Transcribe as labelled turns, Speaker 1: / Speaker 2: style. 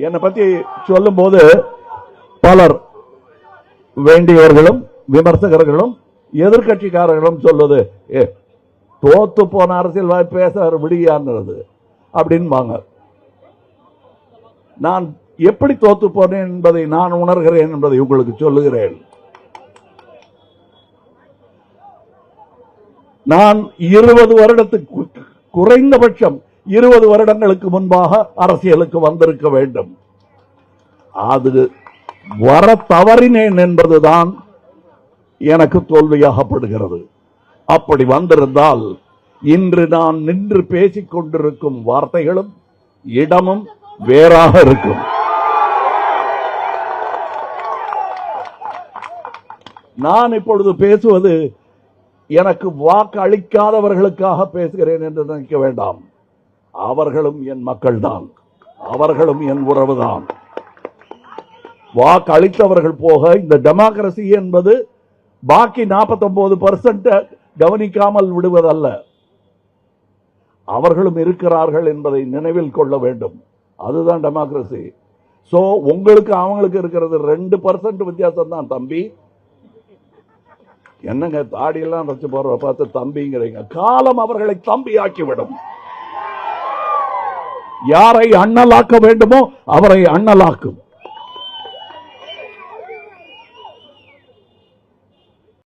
Speaker 1: என்னை பத்தி சொல்லும் போது பலர் வேண்டியவர்களும் விமர்சகர்களும் எதிர்கட்சிக்காரர்களும் சொல்லுது தோத்து போன அரசியல் பேச விடுகிறது அப்படின்பாங்க. நான் எப்படி தோத்து போனேன் என்பதை நான் உணர்கிறேன் என்பதை உங்களுக்கு சொல்லுகிறேன். நான் 20 வருடத்துக்கு குறைந்தபட்சம் 20 வருடங்களுக்கு முன்பாக அரசியலுக்கு வந்திருக்க வேண்டும். அது வர தவறினேன் என்பதுதான் எனக்கு தோல்வியாகப்படுகிறது. அப்படி வந்திருந்தால் இன்று நான் நின்று பேசிக் கொண்டிருக்கும் வார்த்தைகளும் இடமும் வேறாக இருக்கும். நான் இப்பொழுது பேசுவது எனக்கு வாக்கு அளிக்காதவர்களுக்காக பேசுகிறேன் என்று நினைக்க வேண்டாம். அவர்களும் என் மக்கள் தான், அவர்களும் என் உறவுதான். வாக்கு அளித்தவர்கள் போக இந்த டெமோக்ரசி என்பது பாக்கி 49% கவனிக்காமல் விடுவதல்ல. அவர்களும் இருக்கிறார்கள் என்பதை நினைவில் கொள்ள வேண்டும். அதுதான் டெமோக்ரசி. சோ உங்களுக்கு அவங்களுக்கு இருக்கிறது 2% வித்தியாசம் தான். தம்பி என்னங்க தாடியெல்லாம் வச்சு போற பார்த்து தம்பிங்கிறீங்க. காலம் அவர்களை தம்பியாக்கிவிடும். யாரை அண்ணலாக்க வேண்டுமோ அவரை அண்ணலாக்கும்.